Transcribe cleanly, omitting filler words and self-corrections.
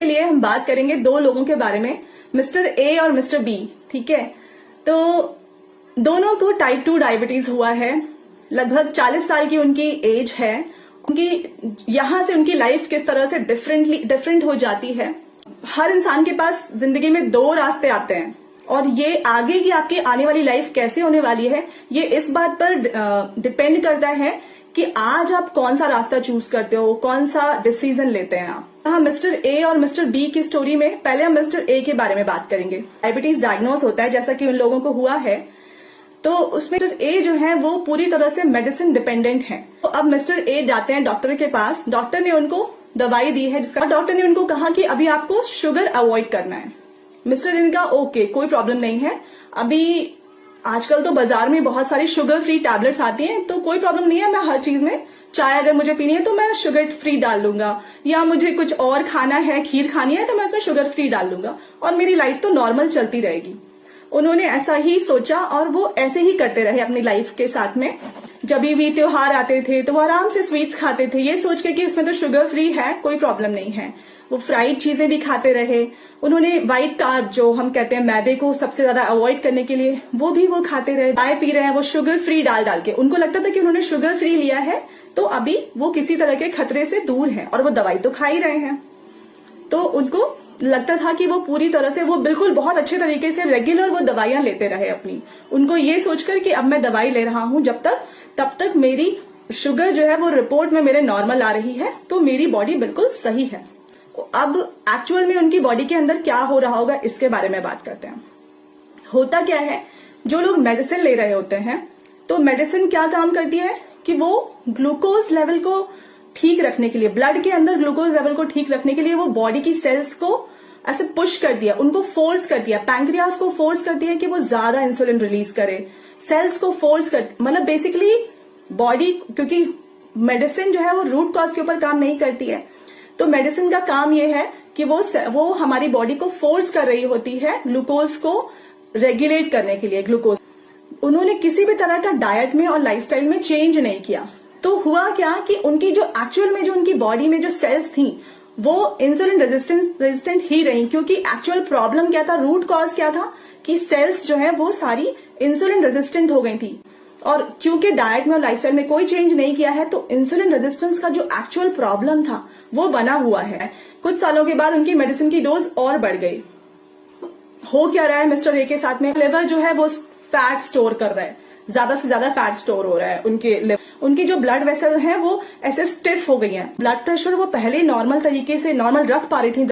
के लिए हम बात करेंगे दो लोगों के बारे में, मिस्टर ए और मिस्टर बी। ठीक है, तो दोनों को टाइप 2 डायबिटीज हुआ है। लगभग 40 साल की उनकी एज है। उनकी यहां से उनकी लाइफ किस तरह से डिफरेंट हो जाती है। हर इंसान के पास जिंदगी में दो रास्ते आते हैं और ये आगे की आपकी आने वाली लाइफ कैसे होने वाली है ये इस बात पर डिपेंड करता है कि आज आप कौन सा रास्ता चूज करते हो, कौन सा डिसीजन लेते हैं आप। हाँ, मिस्टर ए और मिस्टर बी की स्टोरी में पहले हम मिस्टर ए के बारे में बात करेंगे। डायबिटीज डायग्नोज होता है जैसा कि उन लोगों को हुआ है, तो उसमें मिस्टर ए जो है वो पूरी तरह से मेडिसिन डिपेंडेंट है। तो अब मिस्टर ए जाते हैं डॉक्टर के पास। डॉक्टर ने उनको दवाई दी है जिसका डॉक्टर ने उनको कहा कि अभी आपको शुगर अवॉइड करना है। मिस्टर इनका ओके, कोई प्रॉब्लम नहीं है, अभी आजकल तो बाजार में बहुत सारी शुगर फ्री टैबलेट्स आती हैं, तो कोई प्रॉब्लम नहीं है, मैं हर चीज में चाय अगर मुझे पीनी है तो मैं शुगर फ्री डाल लूंगा, या मुझे कुछ और खाना है, खीर खानी है तो मैं उसमें शुगर फ्री डाल लूंगा और मेरी लाइफ तो नॉर्मल चलती रहेगी। उन्होंने ऐसा ही सोचा और वो ऐसे ही करते रहे अपनी लाइफ के साथ में। जब भी त्योहार आते थे तो वो आराम से स्वीट्स खाते थे, ये सोच के कि इसमें तो शुगर फ्री है, कोई प्रॉब्लम नहीं है। वो फ्राइड चीजें भी खाते रहे। उन्होंने व्हाइट कार्ब, जो हम कहते हैं मैदे को सबसे ज्यादा अवॉइड करने के लिए, वो खाते रहे। चाय पी रहे हैं वो शुगर फ्री डाल के। उनको लगता था कि उन्होंने शुगर फ्री लिया है तो अभी वो किसी तरह के खतरे से दूर है, और वो दवाई तो खा ही रहे हैं। तो उनको लगता था कि वो पूरी तरह से, वो बिल्कुल बहुत अच्छे तरीके से रेगुलर वो दवाइयां लेते रहे अपनी। उनको ये सोचकर कि अब मैं दवाई ले रहा हूं तब तक मेरी शुगर जो है वो रिपोर्ट में मेरे नॉर्मल आ रही है, तो मेरी बॉडी बिल्कुल सही है। अब एक्चुअल में उनकी बॉडी के अंदर क्या हो रहा होगा इसके बारे में बात करते हैं। होता क्या है, जो लोग मेडिसिन ले रहे होते हैं तो मेडिसिन क्या काम करती है कि वो ग्लूकोज लेवल को ठीक रखने के लिए, ब्लड के अंदर ग्लूकोज लेवल को ठीक रखने के लिए वो बॉडी की सेल्स को ऐसे पुश कर दिया, उनको फोर्स कर दिया, पैंक्रियास को फोर्स कर दिया कि वो ज्यादा इंसुलिन रिलीज करे, सेल्स को फोर्स कर, मतलब बेसिकली बॉडी, क्योंकि मेडिसिन जो है वो रूट कॉज के ऊपर काम नहीं करती है, तो मेडिसिन का काम ये है कि वो हमारी बॉडी को फोर्स कर रही होती है ग्लूकोज को रेगुलेट करने के लिए। ग्लूकोज उन्होंने किसी भी तरह का डाइट में और लाइफस्टाइल में चेंज नहीं किया, तो हुआ क्या कि उनकी जो एक्चुअल में जो उनकी बॉडी में जो सेल्स थी वो इंसुलिन रेजिस्टेंट ही रही, क्योंकि एक्चुअल प्रॉब्लम क्या था, रूट कॉज क्या था कि सेल्स जो है वो सारी इंसुलिन रेजिस्टेंट हो गई थी। और क्योंकि डाइट में और लाइफस्टाइल में कोई चेंज नहीं किया है तो इंसुलिन रेजिस्टेंस का जो एक्चुअल प्रॉब्लम था वो बना हुआ है। कुछ सालों के बाद उनकी मेडिसिन की डोज और बढ़ गई। हो क्या रहा है मिस्टर ए के साथ में, लिवर जो है वो फैट स्टोर कर रहा है, ज्यादा से ज्यादा फैट स्टोर हो रहा है उनके लिवर। उनकी जो ब्लड वेसल है वो ऐसे स्टिफ हो गई है। ब्लड प्रेशर वो पहले नॉर्मल तरीके से नॉर्मल रख पा रही थी